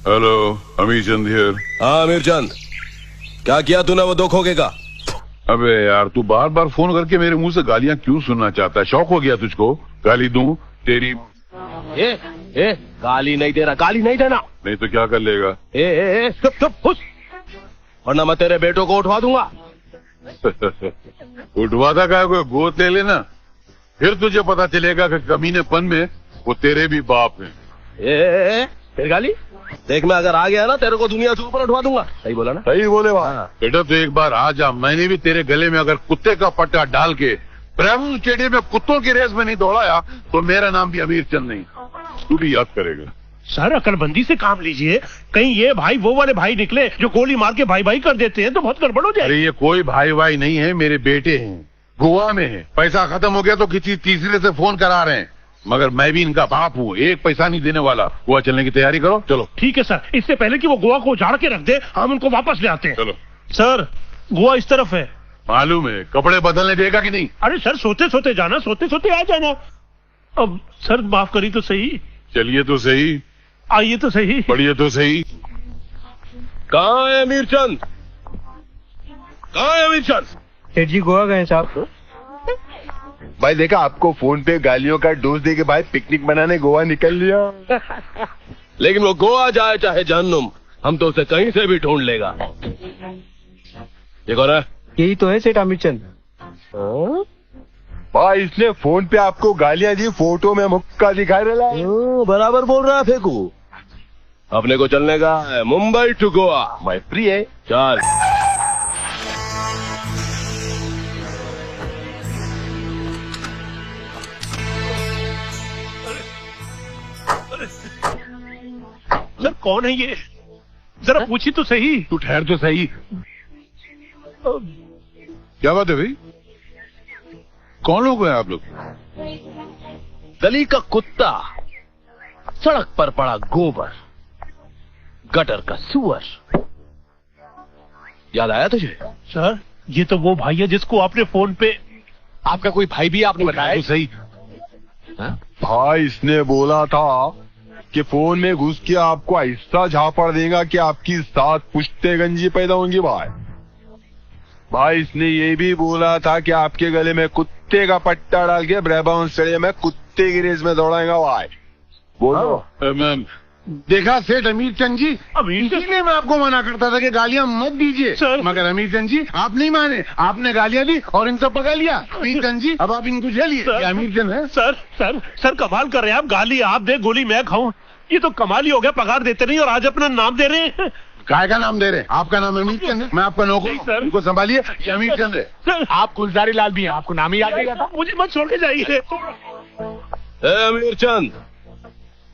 Hello, अमीर चंद here. हाँ अमीर चंद, क्या किया तूने वो दो खोखे का? अबे यार, तू बार बार फोन करके मेरे मुंह से गालियां क्यों सुनना चाहता है? शौक हो गया तुझको? गाली दूं तेरी? गाली नहीं दे रहा, गाली नहीं देना। नहीं तो क्या कर लेगा? चुप चुप हुश, वरना मैं तेरे बेटों को उठवा दूंगा। उठवाता का कोई गोद ले लेना, फिर तुझे पता चलेगा कि कमीनेपन में वो तेरे भी बाप हैं। फिर गाली देख, मैं अगर आ गया ना तेरे को दुनिया से ऊपर उठवा दूंगा। सही बोला ना? सही बोले हाँ। बेटा, तो एक बार आ जा, मैंने भी तेरे गले में अगर कुत्ते का पट्टा डाल के ब्राह्मण स्टेडियम में कुत्तों की रेस में नहीं दौड़ाया तो मेरा नाम भी अमीर चंद नहीं, तू भी याद करेगा। सर अकलबंदी से काम लीजिए, कहीं ये भाई वो वाले भाई निकले जो गोली मार के भाई भाई कर देते हैं तो बहुत गड़बड़ हो जाए। अरे ये कोई भाई भाई नहीं है, मेरे बेटे हैं, गोवा में है। पैसा खत्म हो गया तो किसी तीसरे से फोन करा रहे हैं, मगर मैं भी इनका बाप हूँ, एक पैसा नहीं देने वाला। गोवा चलने की तैयारी करो, चलो। ठीक है सर, इससे पहले कि वो गोवा को उजाड़ के रख दे हम उनको वापस ले आते हैं। चलो सर गोवा इस तरफ है। मालूम है, कपड़े बदलने देगा कि नहीं? अरे सर सोते सोते जाना, सोते सोते आ जाना। अब सर माफ करी तो सही। चलिए तो सही, आइए तो सही। बढ़िए तो सही। कहाँ है अमीर चंद? कहाँ है अमीर चंद? सेठ जी गोवा गए साहब। भाई देखा, आपको फोन पे गालियों का डोज दे के भाई पिकनिक बनाने गोवा निकल लिया। लेकिन वो गोवा जाए चाहे जहन्नुम, हम तो उसे कहीं से भी ढूंढ लेगा। ये कौन है? यही तो है सेठ अमित चंद। भाई इसने फोन पे आपको गालियां दी, फोटो में मुक्का दिखाई रहा है। बराबर बोल रहा है फेंकू। अपने को चलने का है मुंबई टू गोवा। भाई फ्री है, चल। सर कौन है ये? जरा पूछी तो सही। तू ठहर तो सही। क्या बात है भाई? कौन लोग हैं आप लोग? गली का कुत्ता, सड़क पर पड़ा गोबर, गटर का सुअर। याद आया तुझे? सर ये तो वो भाई है जिसको आपने फोन पे। आपका कोई भाई भी आपने बताया? तो सही। भाई इसने बोला था कि फोन में घुस के आपको ऐसा झापड़ देगा कि आपकी 7 पुश्ते गंजी पैदा होंगी। भाई इसने ये भी बोला था कि आपके गले में कुत्ते का पट्टा डाल के ब्राह्मण स्टेडियम में कुत्ते की रेस में दौड़ाएगा। भाई बोलो। देखा सेठ अमीर चंद जी, इसीलिए मैं आपको मना करता था कि गालियां मत दीजिए। सर। मगर अमीर चंद जी आप नहीं माने, आपने गालियां दी और इनको पकड़ लिया। अमीर चंद जी अब आप इनको झेलिए। सर। ये अमीर चंद है। सर सर सर कमाल कर रहे हैं आप। गाली आप दे, गोली मैं खाऊं, ये तो कमाल ही हो गया। पगार देते नहीं और आज अपना नाम दे रहे हैं। काय का नाम दे रहे हैं? आपका नाम अमीर चंद है, मैं आपका नौकर नहीं, हूं। सर। इनको संभालिए, ये अमीर चंद है। सर आप गुलजारी लाल भी हैं, आपको नाम ही याद नहीं रहता। मुझे मत छोड़ के जाइए। अमीर चंद,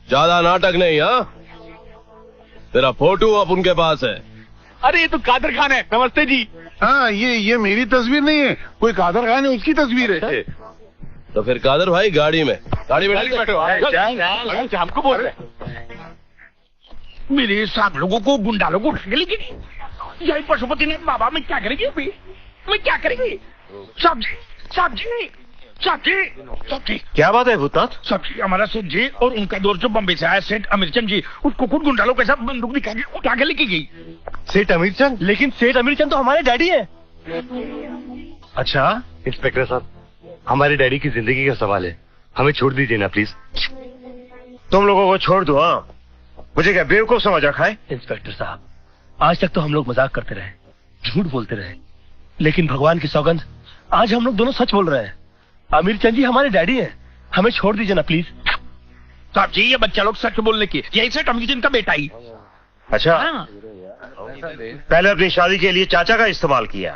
ज्यादा नाटक नहीं। हाँ, तेरा फोटो अब उनके पास है। अरे ये तो कादर खान है। नमस्ते जी। हाँ, ये मेरी तस्वीर नहीं है, कोई कादर खान है उसकी तस्वीर है। तो फिर कादर भाई गाड़ी में बैठो। हमको बोल रहे मेरे साथ लोगों को, गुंडा लोगों को उठा लेगी। यही पशुपति ने बाबा में क्या करेगी अभी? मैं क्या करेगी? सब्जी सब्जी सब्जी सब्जी। क्या बात है भूतात? सब्जी हमारा सेठ जी और उनका दोस्त जो बम्बई से आया सेठ अमीरचंद जी, उसको खुद गुंडा लोग के साथ बंदूक दिखा के उठा के लेके गई। सेठ अमीर चंद? लेकिन सेठ अमीरचंद तो हमारे डैडी है। अच्छा इंस्पेक्टर साहब, हमारे डैडी की जिंदगी का सवाल है, हमें छोड़ दीजिए ना प्लीज। तुम लोगों को छोड़ दो? हाँ, मुझे क्या बेवकूफ समझ रखा है? इंस्पेक्टर साहब, आज तक तो हम लोग मजाक करते रहे, झूठ बोलते रहे, लेकिन भगवान की सौगंध आज हम लोग दोनों सच बोल रहे हैं। अमीर चंद जी हमारे डैडी हैं, हमें छोड़ दीजिए ना प्लीज। साहब जी ये बच्चा लोग सच बोलने की, यही सेठ अमीरचंद का बेटा ही। अच्छा, हाँ। पहले अपनी शादी के लिए चाचा का इस्तेमाल किया,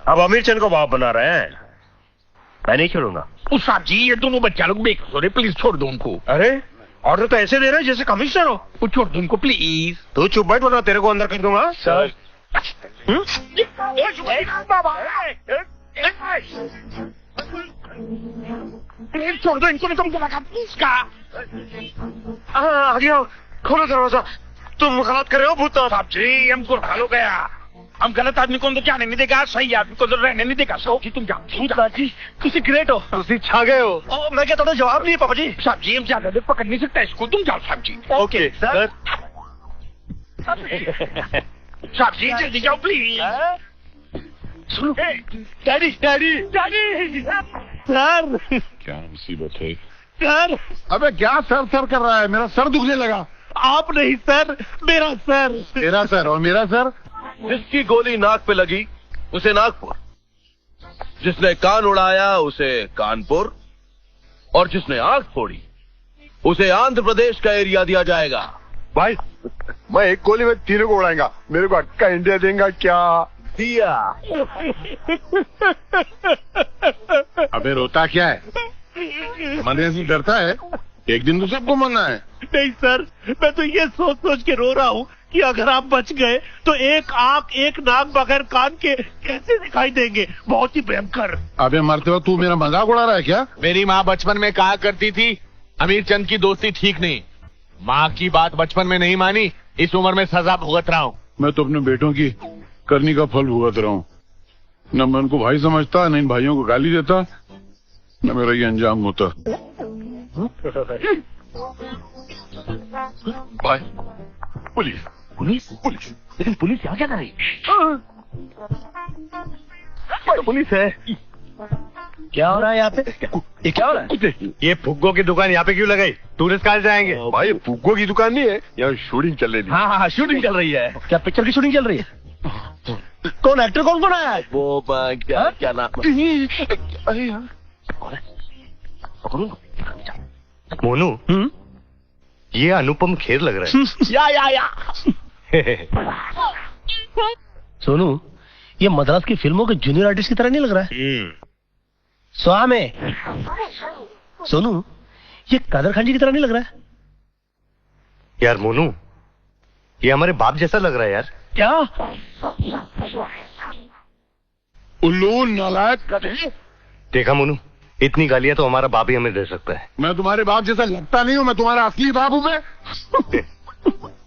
अब अमीर चंद को बाप बना रहे हैं। मैं नहीं छोड़ूंगा। उस साहब जी ये दोनों बच्चा लोग बेकसूर है, प्लीज छोड़ दो उनको। अरे ऑर्डर तो ऐसे दे रहे हैं जैसे कमिश्नर हो। वो छोड़ दो उनको प्लीज। तू चुप बैठ वरना तेरे को अंदर कर दूंगा। सर प्लीज छोड़ दो इनको, नहीं तो मुझे लगा प्लीज का। आ गया, खोलो दरवाजा। तुम गलत कर रहे हो भूतात। साहब जी हमको खा गया, हम गलत आदमी को अंदर जाने नहीं देगा, सही आदमी को अंदर रहने नहीं देगा। सो जी तुम जाओ। जी तुसी ग्रेट हो, तुम छा गए हो। मैं क्या थोड़ा जवाब नहीं है पापा जी। साहब जी हम ज्यादा देर पकड़ नहीं सकता इसको, तुम जाओ साहब जी। Okay sir. साहब जी जल्दी जाओ प्लीज। सुनो डैडी डैडी डैडी सर क्या मुसीबत है? सर अबे क्या सर सर कर रहा है? मेरा सर दुखने लगा। आप नहीं सर, मेरा सर। तेरा सर और मेरा सर? जिसकी गोली नाक पे लगी उसे नागपुर, जिसने कान उड़ाया उसे कानपुर, और जिसने आंख फोड़ी उसे आंध्र प्रदेश का एरिया दिया जाएगा। भाई मैं एक गोली में तीनों को उड़ाएगा, मेरे को अक्का इंडिया देगा क्या? दिया। अबे रोता क्या है? मरने से डरता है? एक दिन तो सबको मरना है। नहीं सर, मैं तो ये सोच सोच के रो रहा हूँ कि अगर आप बच गए तो एक आंख एक नाक बगैर कान के कैसे दिखाई देंगे। बहुत ही भयंकर। अबे मरते वक्त तू मेरा मजाक उड़ा रहा है क्या? मेरी माँ बचपन में कहा करती थी अमीर चंद की दोस्ती ठीक नहीं। माँ की बात बचपन में नहीं मानी, इस उम्र में सजा भुगत रहा हूँ। मैं तो अपने बेटों की करनी का फल भुगत रहा हूँ। न मैं उनको भाई समझता, न इन भाइयों को गाली देता, न मेरा ये अंजाम होता। भाई पुलिस पुलिस? पुलिस लेकिन पुलिस यहाँ क्या कर रही? तो पुलिस है। क्या हो रहा है यहाँ पे? ये क्या हो रहा है? ये फुग्गों की दुकान यहाँ पे क्यों लगाई? टूरिस्ट कहाँ से आएंगे? भाई ये फुग्गो की दुकान नहीं है, यहाँ शूटिंग चल रही थी। हाँ हाँ शूटिंग चल रही है। क्या पिक्चर की शूटिंग चल रही है? कौन एक्टर कौन कौन आया है? वो क्या हाँ? क्या नाम? अरे यार मोनू, ये अनुपम खेर लग रहा या सोनू, ये मद्रास की फिल्मों के जूनियर आर्टिस्ट की तरह नहीं लग रहा है? स्वामी सोनू, ये कादर खान जी की तरह नहीं लग रहा है? यार मोनू, ये हमारे बाप जैसा लग रहा है यार। क्या? उल्लू नालायक। देखा मोनू, इतनी गालियां तो हमारा बाप ही हमें दे सकता है। मैं तुम्हारे बाप जैसा लगता नहीं हूँ, मैं तुम्हारा असली बाप हूँ मैं।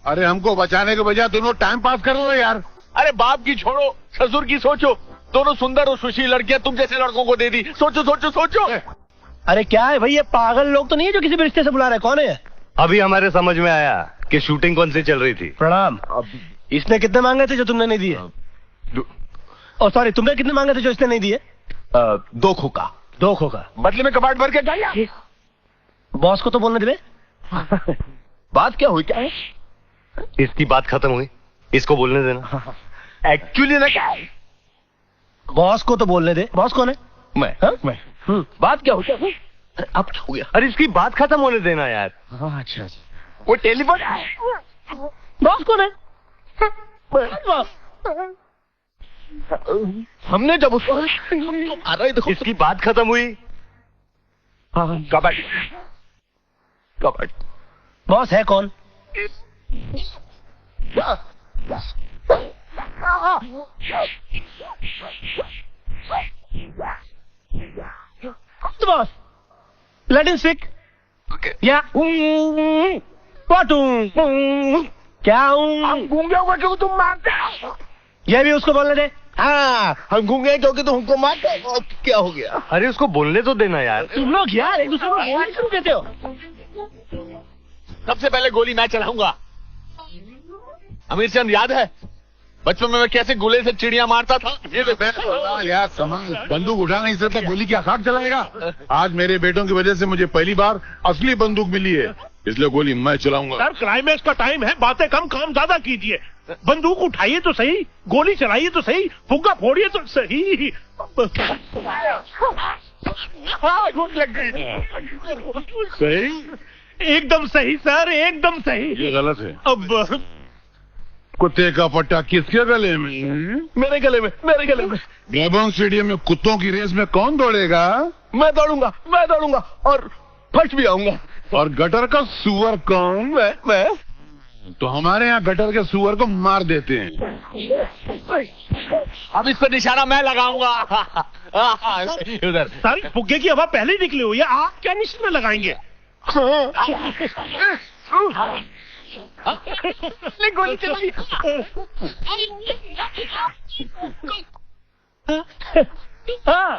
अरे हमको बचाने के बजाय दोनों टाइम पास कर रहे हो यार। अरे बाप की छोड़ो, ससुर की सोचो। दोनों सुंदर और सुशील लड़कियां तुम जैसे लड़कों को दे दी। सोचो सोचो सोचो। अरे क्या है भाई, ये पागल लोग तो नहीं है जो किसी भी रिश्ते से बुला रहे? कौन है? अभी हमारे समझ में आया कि शूटिंग कौन सी चल रही थी। प्रणाम। इसने कितने मांगे थे जो तुमने नहीं दिए? और सॉरी, तुमने कितने मांगे थे जो इसने नहीं दिए? 2 खोखा। 2 खोखा। बदले में कबाड़ भर के डाला। बॉस को तो बोलने दे। बात क्या हुई? क्या है? इसकी बात खत्म हुई, इसको बोलने देना। एक्चुअली ना क्या है? बॉस को तो बोलने दे। बॉस कौन है? मैं हाँ? बात क्या हुई? अरे अब क्या हो गया? अरे इसकी बात खत्म होने देना यार। अच्छा। वो टेलीफोन। बॉस कौन है? बॉस। हमने जब उसको आ रहा है, देखो इसकी बात खत्म हुई। कबाड़ कबाड़। बॉस है कौन? Boss let him speak. या व्हाट? क्या हम गूंगे होगा क्यों तुम मारते हो? ये भी उसको बोलने दे। हाँ हम गूंगे क्योंकि तुम हमको मारते हो। क्या हो गया? अरे उसको बोलने तो देना यार। तुम लोग यार एक दूसरे को बोलने क्यों देते हो? सबसे पहले गोली मैं चलाऊंगा। अमीर चंद याद है बचपन में मैं कैसे गोले से चिड़िया मारता था? ये तो संभाल यार संभाल, बंदूक उठा नहीं सकता, गोली क्या खाक चलाएगा? आज मेरे बेटों की वजह से मुझे पहली बार असली बंदूक मिली है, इसलिए गोली मैं चलाऊंगा। सर क्लाइमैक्स का टाइम है, बातें कम काम ज्यादा कीजिए। बंदूक उठाइए तो सही, गोली चलाइए तो सही, फुग्गा फोड़िए तो सही। सही? एकदम सही सर, एकदम सही। ये गलत है। अब कुत्ते का पट्टा किसके गले में? मेरे गले में, मेरे गले में। गैबोन स्टेडियम में कुत्तों की रेस में कौन दौड़ेगा? मैं दौड़ूंगा और फर्स्ट भी आऊंगा। और गटर का सुअर कौन? मैं तो हमारे यहाँ गटर के सुअर को मार देते हैं। अब इस पर निशाना मैं लगाऊंगा। उधर सर फुग्गे की हवा पहले ही निकली हुई है, आप क्या निशाना लगाएंगे? गोली चलाई। हाँ।